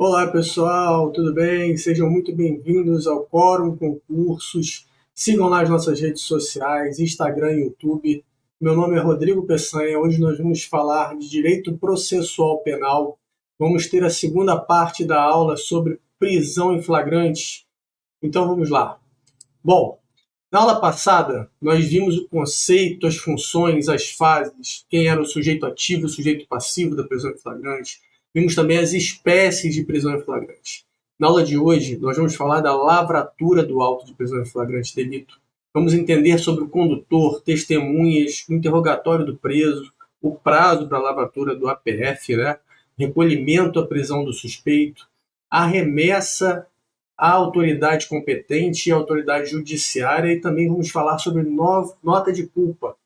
Olá pessoal, tudo bem? Sejam muito bem-vindos ao Quorum Concursos. Sigam lá as nossas redes sociais, Instagram e YouTube. Meu nome é Rodrigo Peçanha. Hoje nós vamos falar de direito processual penal. Vamos ter a segunda parte da aula sobre prisão em flagrante. Então vamos lá. Bom, na aula passada nós vimos o conceito, as funções, as fases, quem era o sujeito ativo e o sujeito passivo da prisão em flagrante. Vimos também as espécies de prisão em flagrante. Na aula de hoje, nós vamos falar da lavratura do auto de prisão em flagrante delito. Vamos entender sobre o condutor, testemunhas, o interrogatório do preso, o prazo para a lavratura do APF, recolhimento à prisão do suspeito, a remessa à autoridade competente e à autoridade judiciária, e também vamos falar sobre nota de culpa.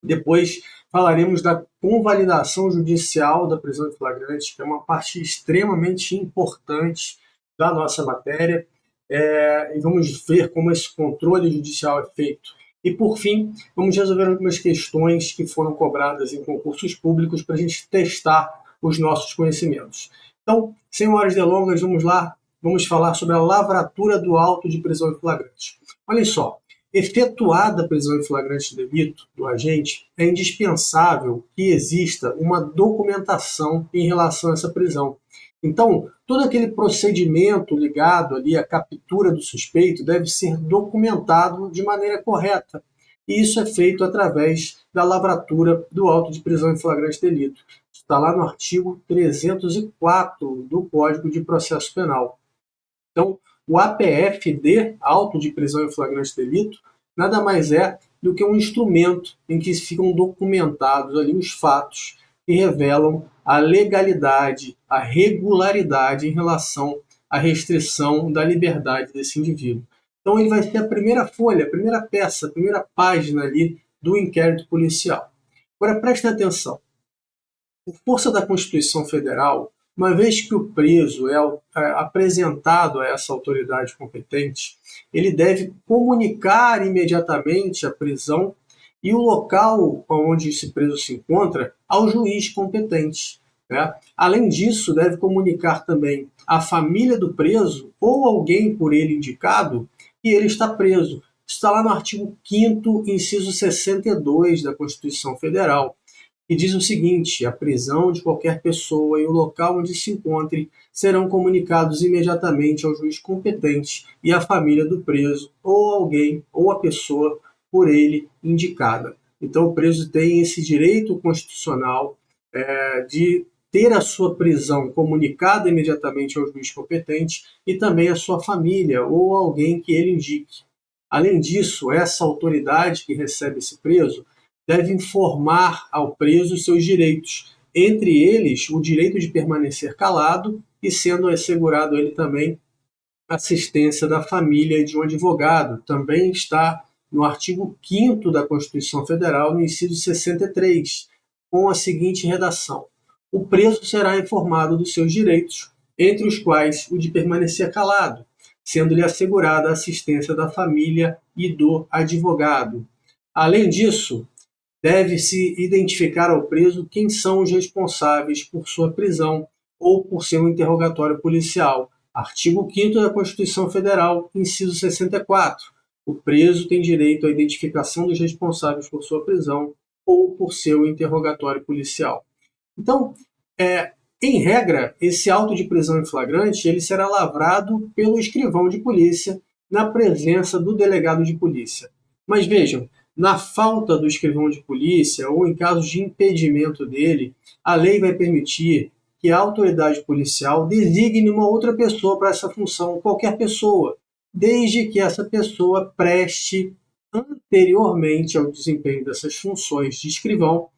Depois falaremos da convalidação judicial da prisão em flagrante, que é uma parte extremamente importante da nossa matéria, e vamos ver como esse controle judicial é feito. E, por fim, vamos resolver algumas questões que foram cobradas em concursos públicos para a gente testar os nossos conhecimentos. Então, sem horas delongas, vamos lá, vamos falar sobre a lavratura do auto de prisão em flagrante. Olhem só, efetuada a prisão em flagrante delito do agente, é indispensável que exista uma documentação em relação a essa prisão. Então, todo aquele procedimento ligado ali à captura do suspeito deve ser documentado de maneira correta. E isso é feito através da lavratura do auto de prisão em flagrante delito. Está lá no artigo 304 do Código de Processo Penal. Então, o APF-D, auto de prisão em flagrante delito, nada mais é do que um instrumento em que ficam documentados ali os fatos que revelam a legalidade, a regularidade em relação à restrição da liberdade desse indivíduo. Então, ele vai ser a primeira folha, a primeira peça, a primeira página ali do inquérito policial. Agora, prestem atenção. Por força da Constituição Federal, uma vez que o preso é apresentado a essa autoridade competente, ele deve comunicar imediatamente a prisão e o local onde esse preso se encontra ao juiz competente. Além disso, deve comunicar também à família do preso ou alguém por ele indicado que ele está preso. Está lá no artigo 5º, inciso 62 da Constituição Federal, que diz o seguinte: a prisão de qualquer pessoa e o local onde se encontre serão comunicados imediatamente ao juiz competente e à família do preso, ou alguém, ou a pessoa por ele indicada. Então, o preso tem esse direito constitucional de ter a sua prisão comunicada imediatamente ao juiz competente e também à sua família ou alguém que ele indique. Além disso, essa autoridade que recebe esse preso deve informar ao preso seus direitos, entre eles o direito de permanecer calado e sendo assegurado a ele também assistência da família e de um advogado. Também está no artigo 5º da Constituição Federal, no inciso 63, com a seguinte redação: o preso será informado dos seus direitos, entre os quais o de permanecer calado, sendo-lhe assegurada a assistência da família e do advogado. Além disso, deve-se identificar ao preso quem são os responsáveis por sua prisão ou por seu interrogatório policial. Artigo 5º da Constituição Federal, inciso 64. O preso tem direito à identificação dos responsáveis por sua prisão ou por seu interrogatório policial. Então, em regra, esse auto de prisão em flagrante ele será lavrado pelo escrivão de polícia na presença do delegado de polícia. Mas vejam, na falta do escrivão de polícia ou em casos de impedimento dele, a lei vai permitir que a autoridade policial designe uma outra pessoa para essa função, qualquer pessoa, desde que essa pessoa preste, anteriormente ao desempenho dessas funções de escrivão,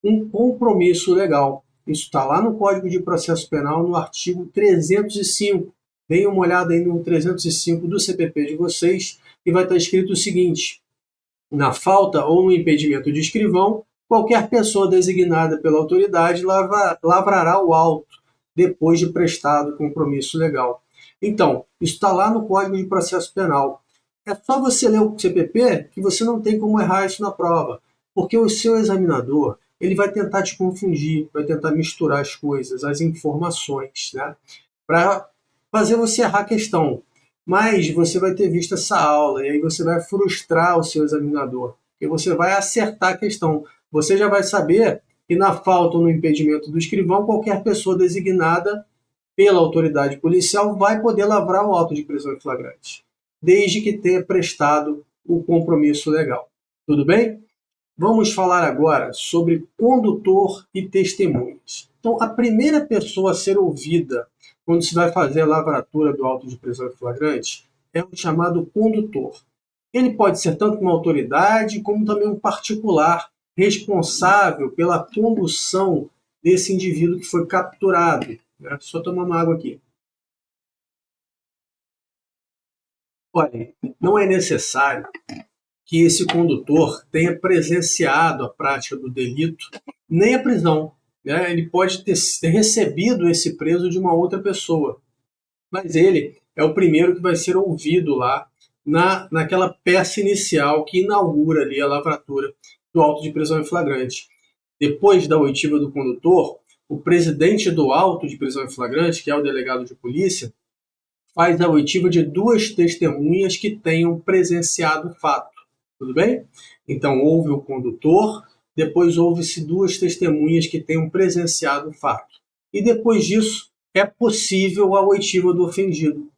um compromisso legal. Isso está lá no Código de Processo Penal, no artigo 305. Deem uma olhada aí no 305 do CPP de vocês, e vai estar escrito o seguinte: na falta ou no impedimento de escrivão, qualquer pessoa designada pela autoridade lavrará o auto, depois de prestado compromisso legal. Então, isso está lá no Código de Processo Penal. É só você ler o CPP que você não tem como errar isso na prova, porque o seu examinador ele vai tentar te confundir, vai tentar misturar as coisas, as informações. para fazer você errar a questão. Mas você vai ter visto essa aula e aí você vai frustrar o seu examinador, porque você vai acertar a questão. Você já vai saber que na falta ou no impedimento do escrivão, qualquer pessoa designada pela autoridade policial vai poder lavrar o auto de prisão em flagrante, desde que tenha prestado o compromisso legal. Tudo bem? Vamos falar agora sobre condutor e testemunhas. Então, a primeira pessoa a ser ouvida quando se vai fazer a lavratura do auto de prisão em flagrante é o chamado condutor. Ele pode ser tanto uma autoridade como também um particular responsável pela condução desse indivíduo que foi capturado. Né? Só tomar uma água aqui. Olha, não é necessário que esse condutor tenha presenciado a prática do delito, nem a prisão. Né? Ele pode ter recebido esse preso de uma outra pessoa, mas ele é o primeiro que vai ser ouvido lá naquela peça inicial que inaugura ali a lavratura do auto de prisão em flagrante. Depois da oitiva do condutor, o presidente do auto de prisão em flagrante, que é o delegado de polícia, faz a oitiva de duas testemunhas que tenham presenciado o fato. Tudo bem? Então, houve o condutor, depois houve-se duas testemunhas que tenham presenciado o fato. E depois disso, é possível a oitiva do ofendido.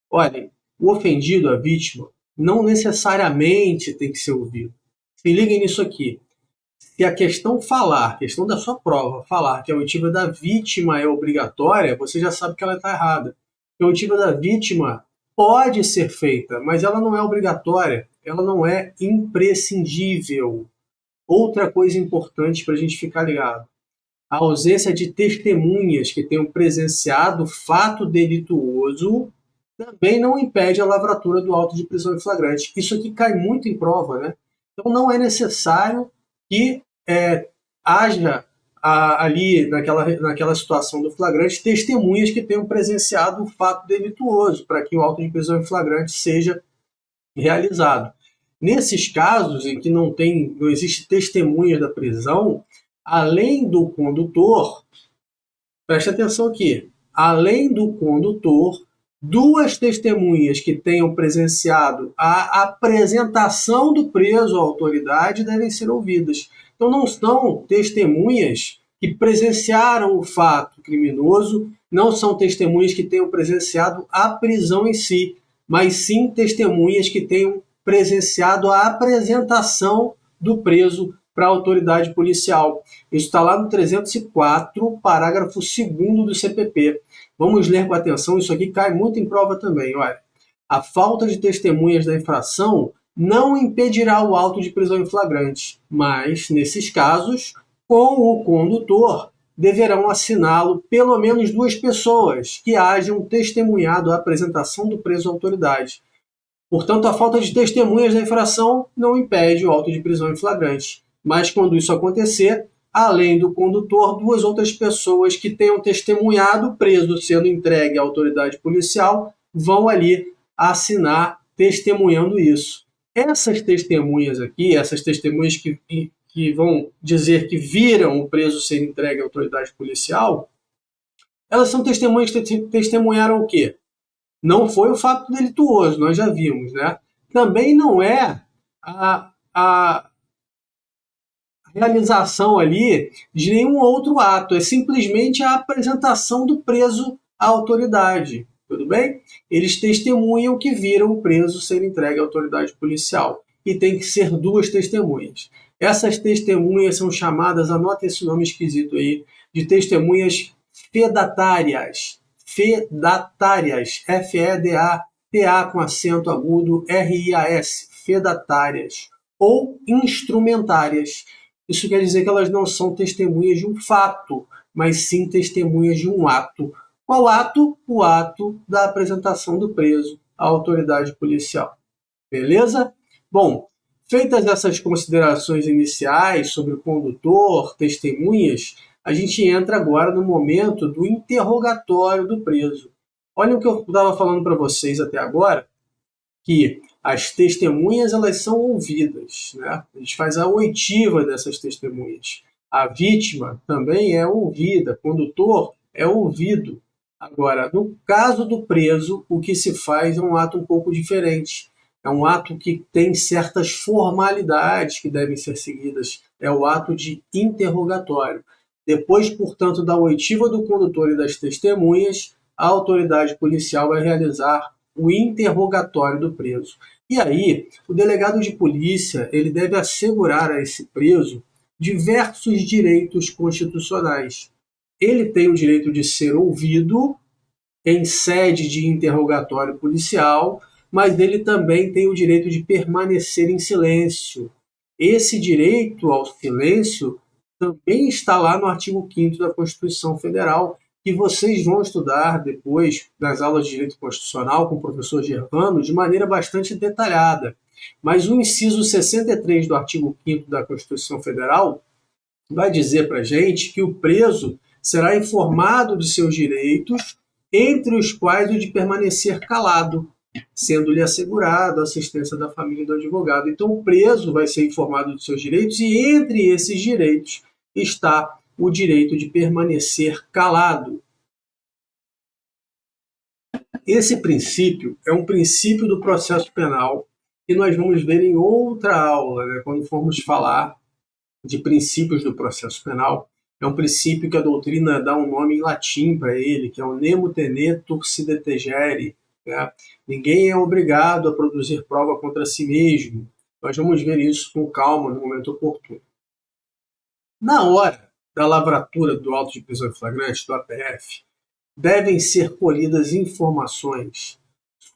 Olhem, o ofendido, a vítima, não necessariamente tem que ser ouvido. Se liguem nisso aqui. Se a questão falar, questão da sua prova, falar que a oitiva da vítima é obrigatória, você já sabe que ela está errada. A oitiva da vítima pode ser feita, mas ela não é obrigatória, ela não é imprescindível. Outra coisa importante para a gente ficar ligado: a ausência de testemunhas que tenham presenciado fato delituoso também não impede a lavratura do auto de prisão em flagrante. Isso aqui cai muito em prova, né? Então não é necessário que haja ali naquela situação do flagrante testemunhas que tenham presenciado o fato delituoso para que o auto de prisão em flagrante seja realizado. Nesses casos em que não existe testemunhas da prisão, além do condutor, preste atenção aqui, além do condutor, duas testemunhas que tenham presenciado a apresentação do preso à autoridade devem ser ouvidas. Então não são testemunhas que presenciaram o fato criminoso, não são testemunhas que tenham presenciado a prisão em si, mas sim testemunhas que tenham presenciado a apresentação do preso para a autoridade policial. Isso está lá no 304, parágrafo 2º do CPP. Vamos ler com atenção, isso aqui cai muito em prova também. Olha, a falta de testemunhas da infração não impedirá o auto de prisão em flagrante, mas, nesses casos, com o condutor, deverão assiná-lo pelo menos duas pessoas que hajam testemunhado a apresentação do preso à autoridade. Portanto, a falta de testemunhas da infração não impede o auto de prisão em flagrante. Mas, quando isso acontecer, além do condutor, duas outras pessoas que tenham testemunhado o preso sendo entregue à autoridade policial vão ali assinar testemunhando isso. Essas testemunhas aqui, essas testemunhas que vão dizer que viram o preso ser entregue à autoridade policial, elas são testemunhas que testemunharam o quê? Não foi o fato delituoso, nós já vimos, né? Também não é a realização ali de nenhum outro ato, é simplesmente a apresentação do preso à autoridade, tudo bem? Eles testemunham que viram o preso ser entregue à autoridade policial e tem que ser duas testemunhas. Essas testemunhas são chamadas, anota esse nome esquisito aí, de testemunhas fedatárias. Fedatárias, F-E-D-A-T-A com acento agudo, R-I-A-S, fedatárias, ou instrumentárias. Isso quer dizer que elas não são testemunhas de um fato, mas sim testemunhas de um ato. Qual ato? O ato da apresentação do preso à autoridade policial. Beleza? Bom, feitas essas considerações iniciais sobre o condutor, testemunhas, a gente entra agora no momento do interrogatório do preso. Olha o que eu estava falando para vocês até agora, que as testemunhas elas são ouvidas, né? A gente faz a oitiva dessas testemunhas. A vítima também é ouvida, o condutor é ouvido. Agora, no caso do preso, o que se faz é um ato um pouco diferente. É um ato que tem certas formalidades que devem ser seguidas. É o ato de interrogatório. Depois, portanto, da oitiva do condutor e das testemunhas, a autoridade policial vai realizar o interrogatório do preso. E aí, o delegado de polícia ele deve assegurar a esse preso diversos direitos constitucionais. Ele tem o direito de ser ouvido em sede de interrogatório policial, mas ele também tem o direito de permanecer em silêncio. Esse direito ao silêncio também está lá no artigo 5º da Constituição Federal, que vocês vão estudar depois nas aulas de Direito Constitucional com o professor Gervano de maneira bastante detalhada. Mas o inciso 63 do artigo 5º da Constituição Federal vai dizer para a gente que o preso será informado de seus direitos, entre os quais o de permanecer calado, sendo-lhe assegurado a assistência da família e do advogado. Então, o preso vai ser informado de seus direitos e entre esses direitos está o direito de permanecer calado. Esse princípio é um princípio do processo penal que nós vamos ver em outra aula, né, quando formos falar de princípios do processo penal. É um princípio que a doutrina dá um nome em latim para ele, que é o nemo tenetur si detegere. Né? Ninguém é obrigado a produzir prova contra si mesmo. Nós vamos ver isso com calma no momento oportuno. Na hora da lavratura do auto de prisão em flagrante, do APF, devem ser colhidas informações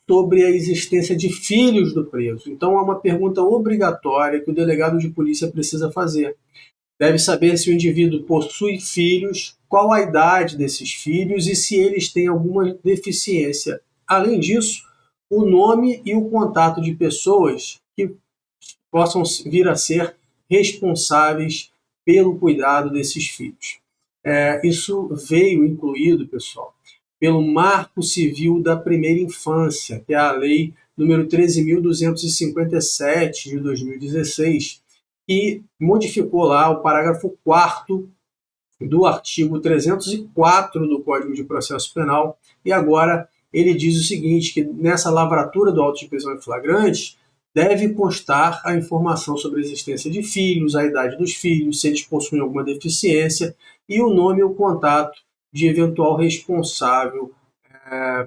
sobre a existência de filhos do preso. Então, é uma pergunta obrigatória que o delegado de polícia precisa fazer. Deve saber se o indivíduo possui filhos, qual a idade desses filhos e se eles têm alguma deficiência. Além disso, o nome e o contato de pessoas que possam vir a ser responsáveis pelo cuidado desses filhos. Isso veio incluído, pessoal, pelo Marco Civil da Primeira Infância, que é a Lei número 13.257 de 2016, que modificou lá o parágrafo 4º do artigo 304 do Código de Processo Penal, e agora ele diz o seguinte, que nessa lavratura do auto de prisão em flagrante deve constar a informação sobre a existência de filhos, a idade dos filhos, se eles possuem alguma deficiência, e o nome e o contato de eventual responsável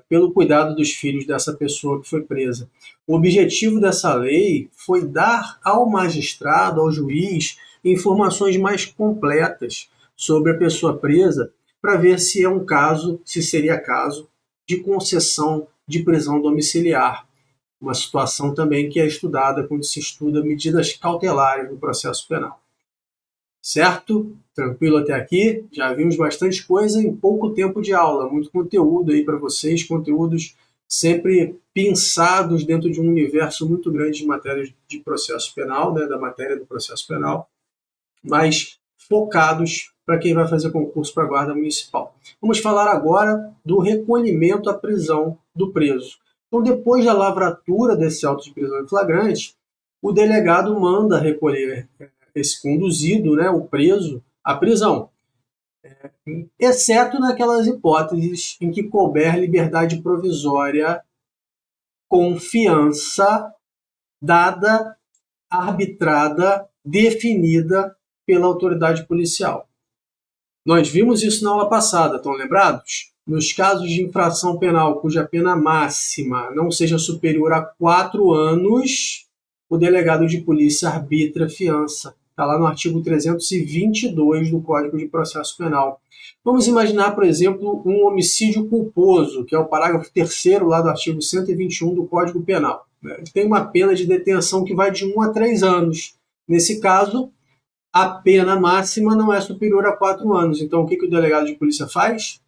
pelo cuidado dos filhos dessa pessoa que foi presa. O objetivo dessa lei foi dar ao magistrado, ao juiz, informações mais completas sobre a pessoa presa, para ver se é um caso, se seria caso de concessão de prisão domiciliar. Uma situação também que é estudada quando se estuda medidas cautelares no processo penal. Certo? Tranquilo até aqui? Já vimos bastante coisa em pouco tempo de aula, muito conteúdo aí para vocês, conteúdos sempre pensados dentro de um universo muito grande de matérias de processo penal, né, da matéria do processo penal, mas focados para quem vai fazer concurso para a Guarda Municipal. Vamos falar agora do recolhimento à prisão do preso. Então, depois da lavratura desse auto de prisão em flagrante, o delegado manda recolher esse conduzido, né, o preso, à prisão, exceto naquelas hipóteses em que couber liberdade provisória com fiança dada, arbitrada, definida pela autoridade policial. Nós vimos isso na aula passada, estão lembrados? Nos casos de infração penal cuja pena máxima não seja superior a 4 anos, o delegado de polícia arbitra fiança. Está lá no artigo 322 do Código de Processo Penal. Vamos imaginar, por exemplo, um homicídio culposo, que é o parágrafo 3º lá do artigo 121 do Código Penal. Ele tem uma pena de detenção que vai de 1 a 3 anos. Nesse caso, a pena máxima não é superior a 4 anos. Então, o que o delegado de polícia faz?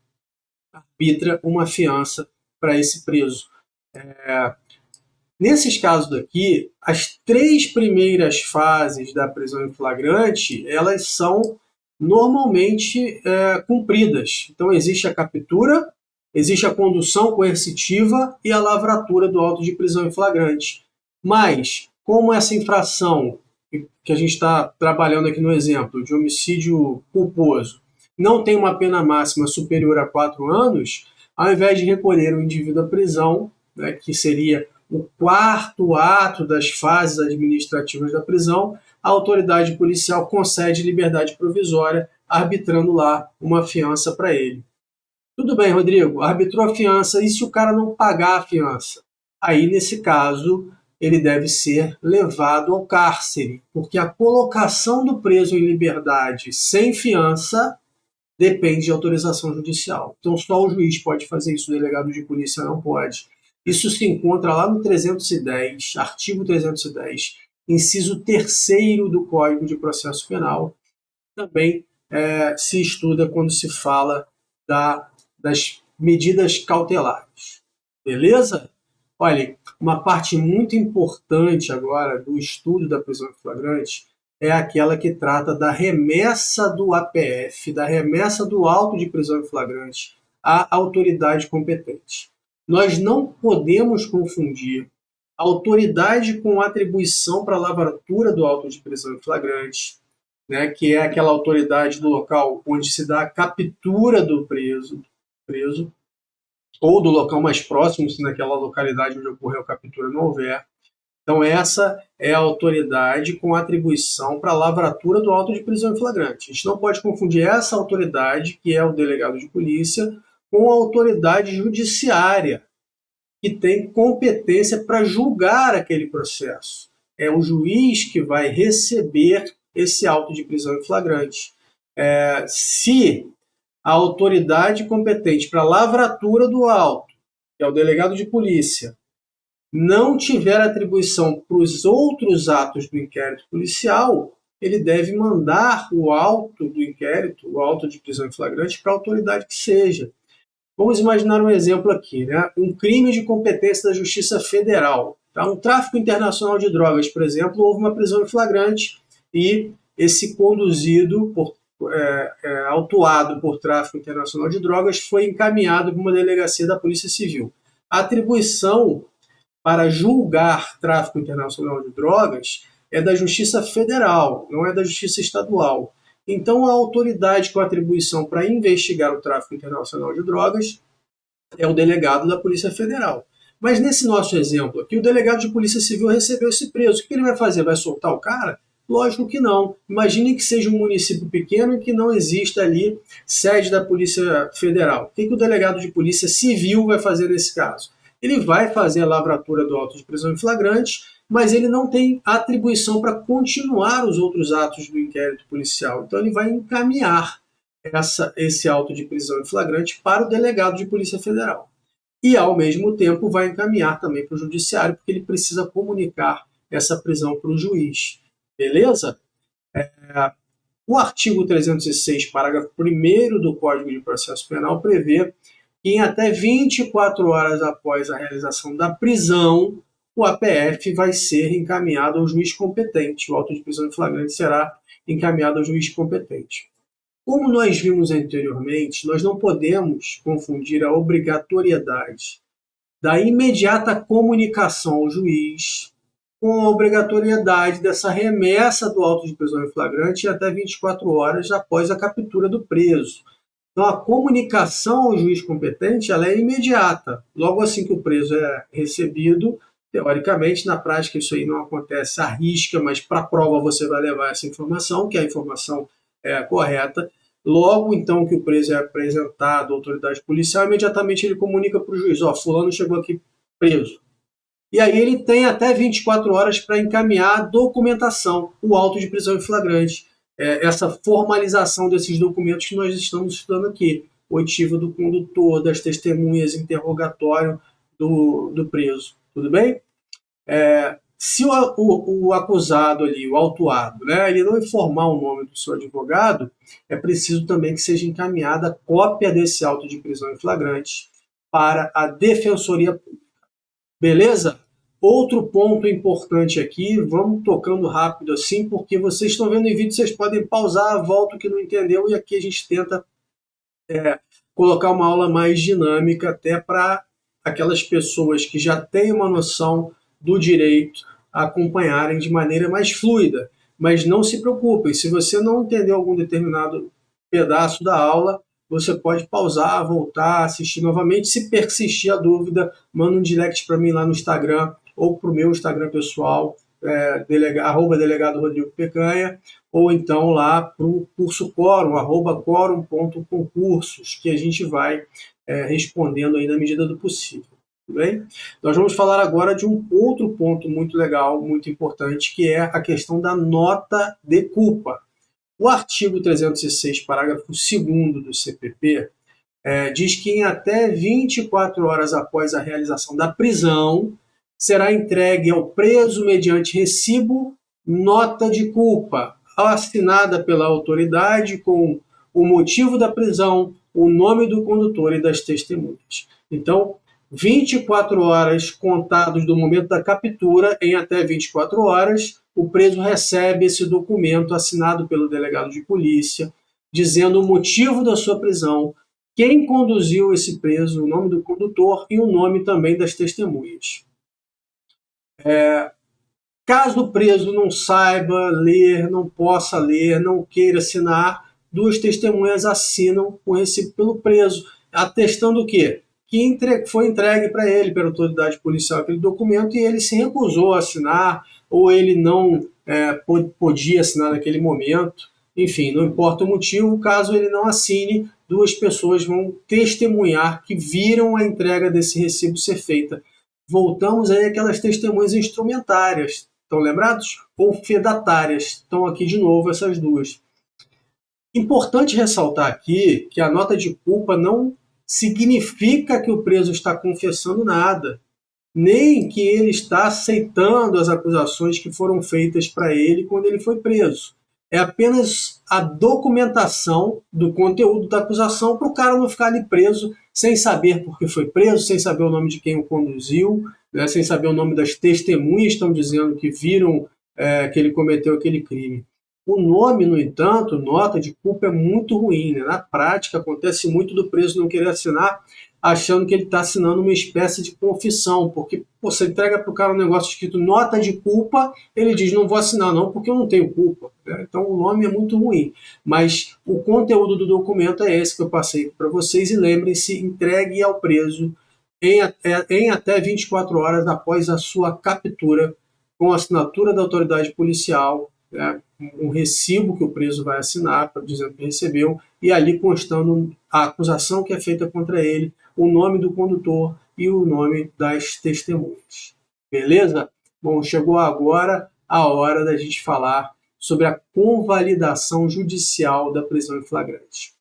Arbitra uma fiança para esse preso. Nesses casos daqui, as 3 primeiras fases da prisão em flagrante, elas são normalmente cumpridas. Então, existe a captura, existe a condução coercitiva e a lavratura do auto de prisão em flagrante. Mas, como essa infração que a gente está trabalhando aqui no exemplo, de homicídio culposo, não tem uma pena máxima superior a 4 anos, ao invés de recolher o indivíduo à prisão, né, que seria o quarto ato das fases administrativas da prisão, a autoridade policial concede liberdade provisória, arbitrando lá uma fiança para ele. Tudo bem, Rodrigo, arbitrou a fiança, e se o cara não pagar a fiança? Aí, nesse caso, ele deve ser levado ao cárcere, porque a colocação do preso em liberdade sem fiança depende de autorização judicial. Então, só o juiz pode fazer isso, o delegado de polícia não pode. Isso se encontra lá no 310, artigo 310, inciso 3º do Código de Processo Penal. Também se estuda quando se fala das medidas cautelares. Beleza? Olha, uma parte muito importante agora do estudo da prisão em flagrante é aquela que trata da remessa do APF, da remessa do auto de prisão em flagrante à autoridade competente. Nós não podemos confundir autoridade com atribuição para a lavratura do auto de prisão em flagrante, né, que é aquela autoridade do local onde se dá a captura do preso, ou do local mais próximo, se naquela localidade onde ocorreu a captura não houver. Então, essa é a autoridade com atribuição para a lavratura do auto de prisão em flagrante. A gente não pode confundir essa autoridade, que é o delegado de polícia, com a autoridade judiciária, que tem competência para julgar aquele processo. É o juiz que vai receber esse auto de prisão em flagrante. Se a autoridade competente para a lavratura do auto, que é o delegado de polícia, não tiver atribuição para os outros atos do inquérito policial, ele deve mandar o auto do inquérito, o auto de prisão em flagrante, para a autoridade que seja. Vamos imaginar um exemplo aqui, né? Um crime de competência da Justiça Federal. Tá? Um tráfico internacional de drogas, por exemplo, houve uma prisão em flagrante e esse conduzido, autuado por tráfico internacional de drogas, foi encaminhado para uma delegacia da Polícia Civil. A atribuição para julgar tráfico internacional de drogas é da Justiça Federal, não é da Justiça Estadual. Então, a autoridade com atribuição para investigar o tráfico internacional de drogas é o delegado da Polícia Federal. Mas nesse nosso exemplo aqui, o delegado de Polícia Civil recebeu esse preso. O que ele vai fazer? Vai soltar o cara? Lógico que não. Imagine que seja um município pequeno e que não exista ali sede da Polícia Federal. O que o delegado de Polícia Civil vai fazer nesse caso? Ele vai fazer a lavratura do auto de prisão em flagrante, mas ele não tem atribuição para continuar os outros atos do inquérito policial. Então ele vai encaminhar esse auto de prisão em flagrante para o delegado de Polícia Federal. E, ao mesmo tempo, vai encaminhar também para o judiciário, porque ele precisa comunicar essa prisão para o juiz. Beleza? O artigo 306, parágrafo 1º do Código de Processo Penal prevê que em até 24 horas após a realização da prisão, o APF vai ser encaminhado ao juiz competente. O auto de prisão em flagrante será encaminhado ao juiz competente. Como nós vimos anteriormente, nós não podemos confundir a obrigatoriedade da imediata comunicação ao juiz com a obrigatoriedade dessa remessa do auto de prisão em flagrante até 24 horas após a captura do preso. Então, a comunicação ao juiz competente ela é imediata. Logo assim que o preso é recebido, teoricamente, na prática isso aí não acontece à risca, mas para a prova você vai levar essa informação, que a informação é correta. Logo, então, que o preso é apresentado à autoridade policial, imediatamente ele comunica para o juiz, fulano chegou aqui preso. E aí ele tem até 24 horas para encaminhar a documentação, o auto de prisão em flagrante. Essa formalização desses documentos que nós estamos estudando aqui. Oitiva do condutor, das testemunhas, interrogatório do preso. Tudo bem? Se o acusado ali, o autuado, né, ele não informar o nome do seu advogado, é preciso também que seja encaminhada cópia desse auto de prisão em flagrante para a Defensoria Pública. Beleza? Outro ponto importante aqui, vamos tocando rápido assim, porque vocês estão vendo em vídeo, vocês podem pausar, volta o que não entendeu, e aqui a gente tenta colocar uma aula mais dinâmica até para aquelas pessoas que já têm uma noção do direito acompanharem de maneira mais fluida. Mas não se preocupem, se você não entendeu algum determinado pedaço da aula, você pode pausar, voltar, assistir novamente. Se persistir a dúvida, manda um direct para mim lá no Instagram ou para o meu Instagram pessoal, @delegado Rodrigo Pecanha, ou então lá para o curso Quorum, @quorum.concursos, que a gente vai respondendo aí na medida do possível. Tudo bem? Nós vamos falar agora de um outro ponto muito legal, muito importante, que é a questão da nota de culpa. O artigo 306, parágrafo 2º do CPP, diz que em até 24 horas após a realização da prisão, será entregue ao preso mediante recibo nota de culpa, assinada pela autoridade com o motivo da prisão, o nome do condutor e das testemunhas. Então, 24 horas contados do momento da captura, em até 24 horas, o preso recebe esse documento assinado pelo delegado de polícia, dizendo o motivo da sua prisão, quem conduziu esse preso, o nome do condutor e o nome também das testemunhas. Caso o preso não saiba ler, não possa ler, não queira assinar, 2 testemunhas assinam o recibo pelo preso, atestando o quê? Que foi entregue para ele, pela autoridade policial, aquele documento e ele se recusou a assinar, ou ele não podia assinar naquele momento. Enfim, não importa o motivo, caso ele não assine, 2 pessoas vão testemunhar que viram a entrega desse recibo ser feita. Voltamos aí àquelas testemunhas instrumentárias, estão lembrados? Ou fedatárias, estão aqui de novo essas 2. Importante ressaltar aqui que a nota de culpa não significa que o preso está confessando nada, nem que ele está aceitando as acusações que foram feitas para ele quando ele foi preso. É apenas a documentação do conteúdo da acusação para o cara não ficar ali preso sem saber por que foi preso, sem saber o nome de quem o conduziu, né, sem saber o nome das testemunhas que estão dizendo que viram que ele cometeu aquele crime. O nome, no entanto, nota de culpa, é muito ruim. Né? Na prática, acontece muito do preso não querer assinar, achando que ele está assinando uma espécie de confissão, porque você entrega para o cara um negócio escrito nota de culpa, ele diz, não vou assinar não, porque eu não tenho culpa. Né? Então o nome é muito ruim. Mas o conteúdo do documento é esse que eu passei para vocês, e lembrem-se, entregue ao preso em até 24 horas após a sua captura, com a assinatura da autoridade policial, né? Um recibo que o preso vai assinar, dizendo que recebeu, e ali constando a acusação que é feita contra ele, o nome do condutor e o nome das testemunhas. Beleza? Bom, chegou agora a hora da gente falar sobre a convalidação judicial da prisão em flagrante.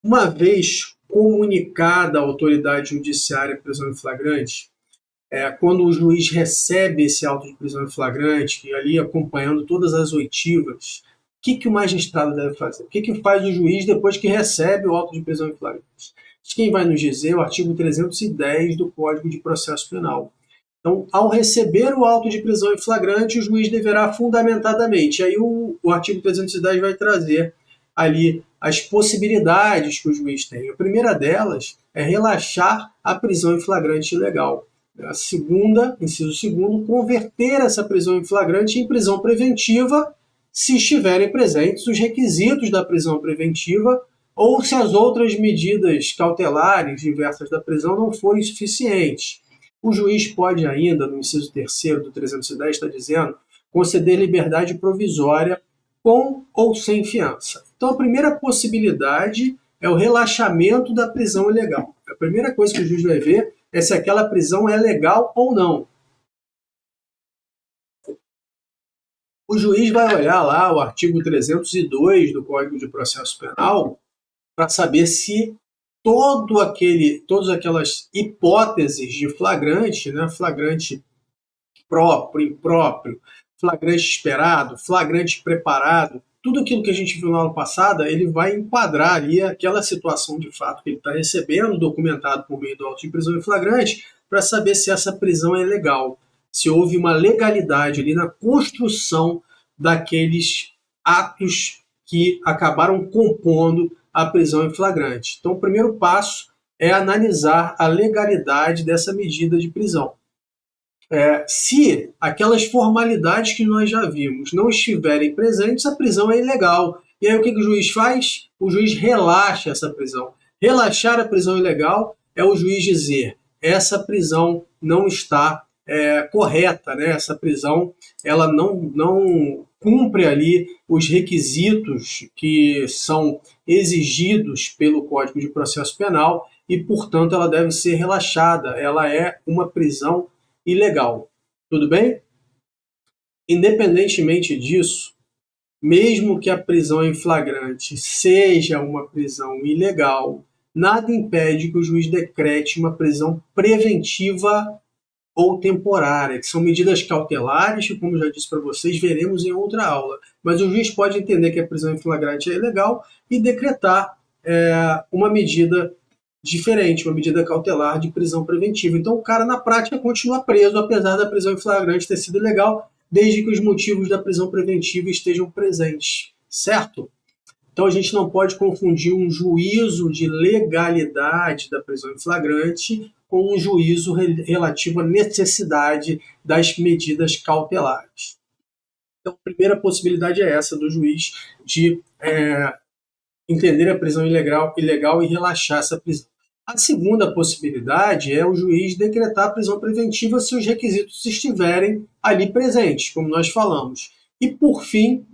Uma vez comunicada a autoridade judiciária a prisão em flagrante, quando o juiz recebe esse auto de prisão em flagrante, e ali acompanhando todas as oitivas, o que o magistrado deve fazer? O que faz o juiz depois que recebe o auto de prisão em flagrante? Quem vai nos dizer o artigo 310 do Código de Processo Penal. Então, ao receber o auto de prisão em flagrante, o juiz deverá fundamentadamente. Aí o artigo 310 vai trazer ali as possibilidades que o juiz tem. A primeira delas é relaxar a prisão em flagrante ilegal. A segunda, inciso segundo, converter essa prisão em flagrante em prisão preventiva se estiverem presentes os requisitos da prisão preventiva ou se as outras medidas cautelares diversas da prisão não forem suficientes. O juiz pode ainda, no inciso 3º do 310, está dizendo, conceder liberdade provisória com ou sem fiança. Então, a primeira possibilidade é o relaxamento da prisão ilegal. A primeira coisa que o juiz vai ver é se aquela prisão é legal ou não. O juiz vai olhar lá o artigo 302 do Código de Processo Penal para saber se todas aquelas hipóteses de flagrante, né, flagrante próprio, impróprio, flagrante esperado, flagrante preparado, tudo aquilo que a gente viu na aula passada, ele vai enquadrar ali aquela situação de fato que ele está recebendo, documentado por meio do auto de prisão em flagrante, para saber se essa prisão é legal, se houve uma legalidade ali na construção daqueles atos que acabaram compondo a prisão em flagrante. Então, o primeiro passo é analisar a legalidade dessa medida de prisão. Se aquelas formalidades que nós já vimos não estiverem presentes, a prisão é ilegal. E aí o que o juiz faz? O juiz relaxa essa prisão. Relaxar a prisão ilegal é o juiz dizer: essa prisão não está correta, né? Essa prisão ela não cumpre ali os requisitos que são exigidos pelo Código de Processo Penal e, portanto, ela deve ser relaxada. Ela é uma prisão ilegal. Tudo bem? Independentemente disso, mesmo que a prisão em flagrante seja uma prisão ilegal, nada impede que o juiz decrete uma prisão preventiva ou temporária, que são medidas cautelares, que, como já disse para vocês, veremos em outra aula. Mas o juiz pode entender que a prisão em flagrante é ilegal e decretar uma medida diferente, uma medida cautelar de prisão preventiva. Então o cara, na prática, continua preso, apesar da prisão em flagrante ter sido ilegal, desde que os motivos da prisão preventiva estejam presentes, certo? Então a gente não pode confundir um juízo de legalidade da prisão em flagrante com um juízo relativo à necessidade das medidas cautelares. Então a primeira possibilidade é essa do juiz de entender a prisão ilegal e relaxar essa prisão. A segunda possibilidade é o juiz decretar a prisão preventiva se os requisitos estiverem ali presentes, como nós falamos. E, por fim,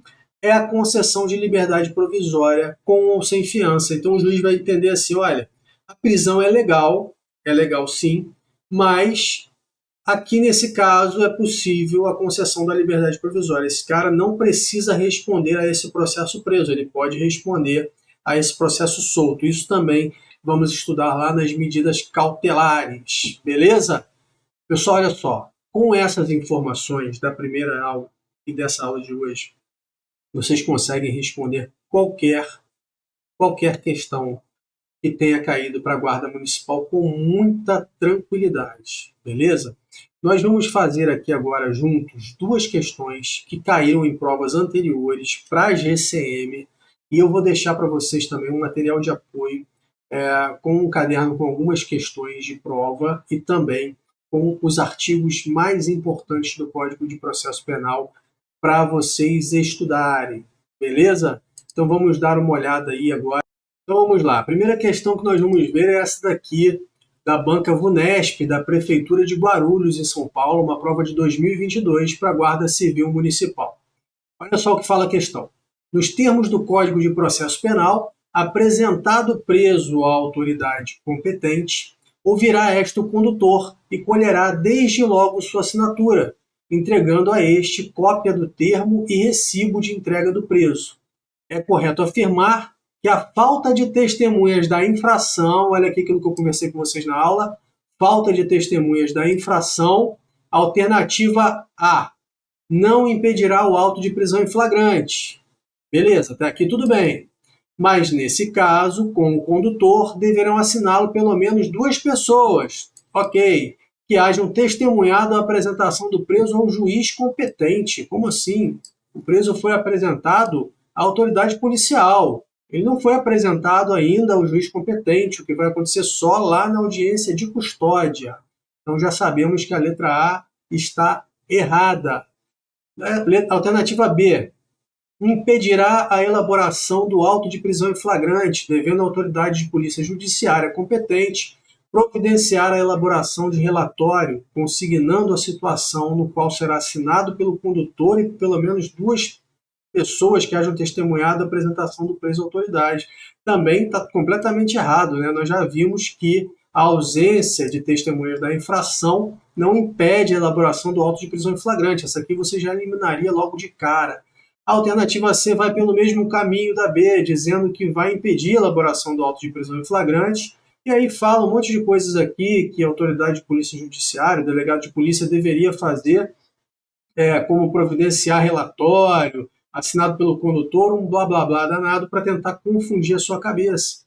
é a concessão de liberdade provisória com ou sem fiança. Então o juiz vai entender assim: olha, a prisão é legal sim, mas aqui nesse caso é possível a concessão da liberdade provisória. Esse cara não precisa responder a esse processo preso, ele pode responder a esse processo solto. Isso também vamos estudar lá nas medidas cautelares, beleza? Pessoal, olha só, com essas informações da primeira aula e dessa aula de hoje, vocês conseguem responder qualquer questão que tenha caído para a Guarda Municipal com muita tranquilidade, beleza? Nós vamos fazer aqui agora juntos duas questões que caíram em provas anteriores para a GCM e eu vou deixar para vocês também um material de apoio com um caderno com algumas questões de prova e também com os artigos mais importantes do Código de Processo Penal para vocês estudarem, beleza? Então vamos dar uma olhada aí agora. Então vamos lá, a primeira questão que nós vamos ver é essa daqui, da banca VUNESP, da Prefeitura de Guarulhos, em São Paulo, uma prova de 2022 para a Guarda Civil Municipal. Olha só o que fala a questão. Nos termos do Código de Processo Penal, apresentado preso à autoridade competente, ouvirá esta o condutor e colherá desde logo sua assinatura, entregando a este cópia do termo e recibo de entrega do preso. É correto afirmar que a falta de testemunhas da infração, olha aqui aquilo que eu conversei com vocês na aula, falta de testemunhas da infração, alternativa A, não impedirá o auto de prisão em flagrante. Beleza, até aqui tudo bem. Mas, nesse caso, com o condutor, deverão assiná-lo pelo menos duas pessoas, ok, que hajam testemunhado a apresentação do preso ao juiz competente. Como assim? O preso foi apresentado à autoridade policial. Ele não foi apresentado ainda ao juiz competente, o que vai acontecer só lá na audiência de custódia. Então já sabemos que a letra A está errada. Alternativa B, impedirá a elaboração do auto de prisão em flagrante, devendo a autoridade de polícia judiciária competente providenciar a elaboração de relatório, consignando a situação no qual será assinado pelo condutor e pelo menos duas pessoas que hajam testemunhado a apresentação do preso à autoridade. Também está completamente errado, né? Nós já vimos que a ausência de testemunhas da infração não impede a elaboração do auto de prisão em flagrante. Essa aqui você já eliminaria logo de cara. A alternativa C vai pelo mesmo caminho da B, dizendo que vai impedir a elaboração do auto de prisão em flagrante. E aí fala um monte de coisas aqui que a autoridade de polícia judiciária, o delegado de polícia deveria fazer, como providenciar relatório, assinado pelo condutor, um blá blá blá danado para tentar confundir a sua cabeça.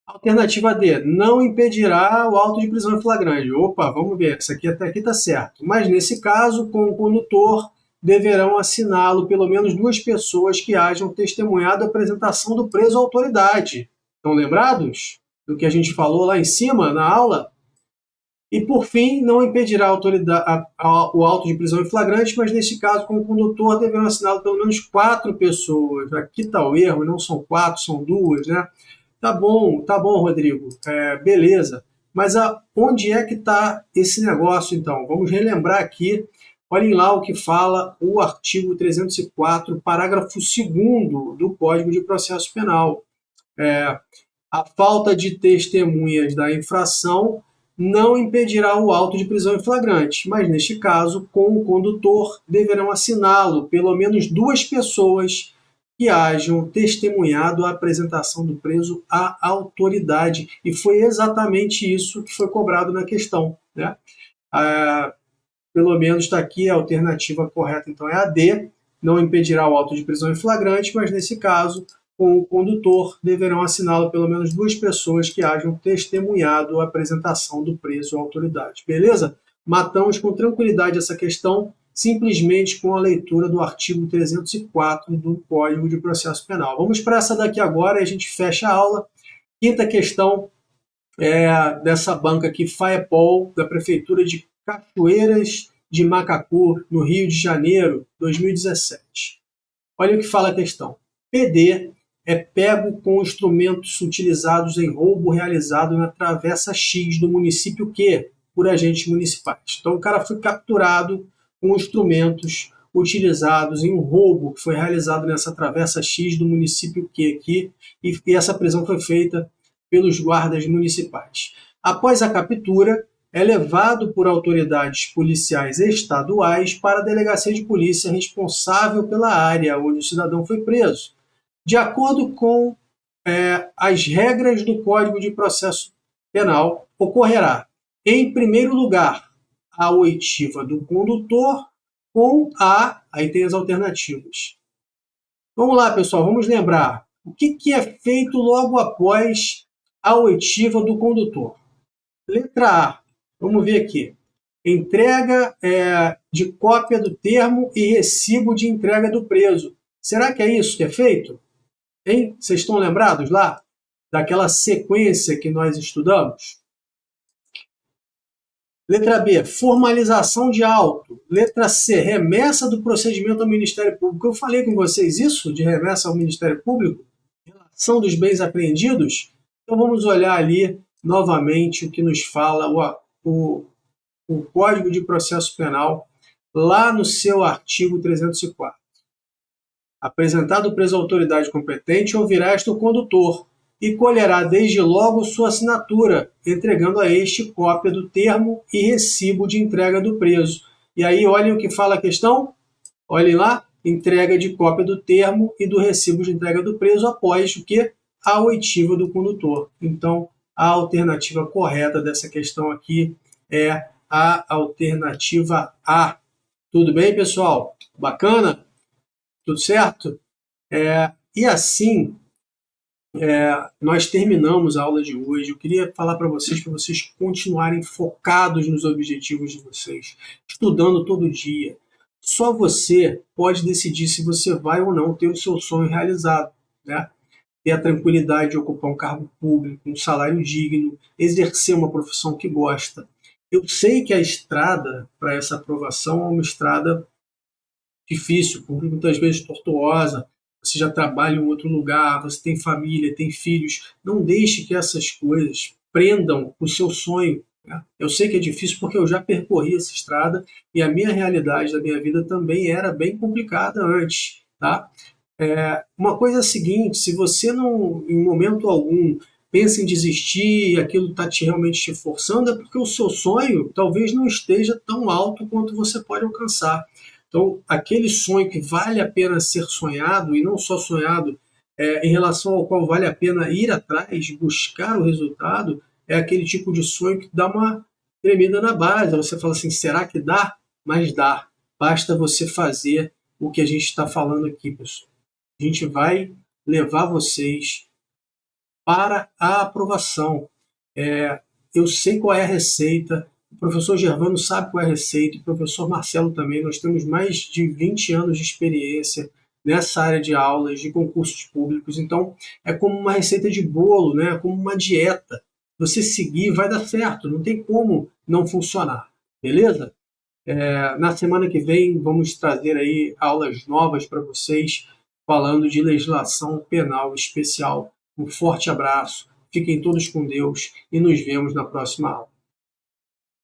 Alternativa D, não impedirá o auto de prisão em flagrante. Opa, vamos ver, isso aqui até aqui está certo. Mas nesse caso, com o condutor, deverão assiná-lo pelo menos duas pessoas que hajam testemunhado a apresentação do preso à autoridade. Estão lembrados do que a gente falou lá em cima na aula? E, por fim, não impedirá o auto de prisão em flagrante, mas, neste caso, como condutor, deverão assiná-lo pelo menos 4 pessoas. Aqui está o erro, não são 4, são 2, né? Tá bom, Rodrigo, beleza. Mas onde é que está esse negócio, então? Vamos relembrar aqui. Olhem lá o que fala o artigo 304, parágrafo 2º do Código de Processo Penal. A falta de testemunhas da infração não impedirá o auto de prisão em flagrante, mas, neste caso, com o condutor, deverão assiná-lo pelo menos 2 pessoas que hajam testemunhado a apresentação do preso à autoridade. E foi exatamente isso que foi cobrado na questão, né? Pelo menos está aqui a alternativa correta, então é a D, não impedirá o auto de prisão em flagrante, mas, nesse caso, com o condutor, deverão assiná-lo pelo menos 2 pessoas que hajam testemunhado a apresentação do preso à autoridade. Beleza? Matamos com tranquilidade essa questão, simplesmente com a leitura do artigo 304 do Código de Processo Penal. Vamos para essa daqui agora e a gente fecha a aula. Quinta questão dessa banca aqui, FAEPOL, da Prefeitura de Cachoeiras de Macacu, no Rio de Janeiro, 2017. Olha o que fala a questão. PD é pego com instrumentos utilizados em roubo realizado na Travessa X do município Q, por agentes municipais. Então, o cara foi capturado com instrumentos utilizados em um roubo que foi realizado nessa Travessa X do município Q aqui, e essa prisão foi feita pelos guardas municipais. Após a captura, é levado por autoridades policiais estaduais para a delegacia de polícia responsável pela área onde o cidadão foi preso. De acordo com as regras do Código de Processo Penal, ocorrerá, em primeiro lugar, a oitiva do condutor com aí tem as alternativas. Vamos lá, pessoal, vamos lembrar. O que é feito logo após a oitiva do condutor? Letra A, vamos ver aqui. Entrega de cópia do termo e recibo de entrega do preso. Será que é isso que é feito? Hein? Vocês estão lembrados lá daquela sequência que nós estudamos? Letra B, formalização de auto. Letra C, remessa do procedimento ao Ministério Público. Eu falei com vocês isso, de remessa ao Ministério Público? Relação dos bens apreendidos? Então vamos olhar ali novamente o que nos fala o Código de Processo Penal, lá no seu artigo 304. Apresentado o preso à autoridade competente, ouvirá esta o condutor e colherá desde logo sua assinatura, entregando a este cópia do termo e recibo de entrega do preso. E aí, olhem o que fala a questão. Olhem lá, entrega de cópia do termo e do recibo de entrega do preso após o que? A oitiva do condutor. Então, a alternativa correta dessa questão aqui é a alternativa A. Tudo bem, pessoal? Bacana? Tudo certo? E assim, nós terminamos a aula de hoje. Eu queria falar para vocês continuarem focados nos objetivos de vocês, estudando todo dia. Só você pode decidir se você vai ou não ter o seu sonho realizado, né? Ter a tranquilidade de ocupar um cargo público, um salário digno, exercer uma profissão que gosta. Eu sei que a estrada para essa aprovação é uma estrada difícil, muitas vezes tortuosa. Você já trabalha em outro lugar, você tem família, tem filhos. Não deixe que essas coisas prendam o seu sonho, né? Eu sei que é difícil porque eu já percorri essa estrada e a minha realidade da minha vida também era bem complicada antes, tá? Uma coisa é a seguinte, se você não, em momento algum, pensa em desistir e aquilo está realmente te forçando, é porque o seu sonho talvez não esteja tão alto quanto você pode alcançar. Então, aquele sonho que vale a pena ser sonhado, e não só sonhado, em relação ao qual vale a pena ir atrás, buscar o resultado, é aquele tipo de sonho que dá uma tremida na base. Você fala assim, será que dá? Mas dá. Basta você fazer o que a gente está falando aqui, pessoal. A gente vai levar vocês para a aprovação. Eu sei qual é a receita, o professor Gervano sabe qual é a receita, o professor Marcelo também. Nós temos mais de 20 anos de experiência nessa área de aulas, de concursos públicos. Então, é como uma receita de bolo, né? É como uma dieta. você seguir, vai dar certo, não tem como não funcionar, beleza? Na semana que vem vamos trazer aí aulas novas para vocês, falando de legislação penal especial. Um forte abraço, fiquem todos com Deus e nos vemos na próxima aula.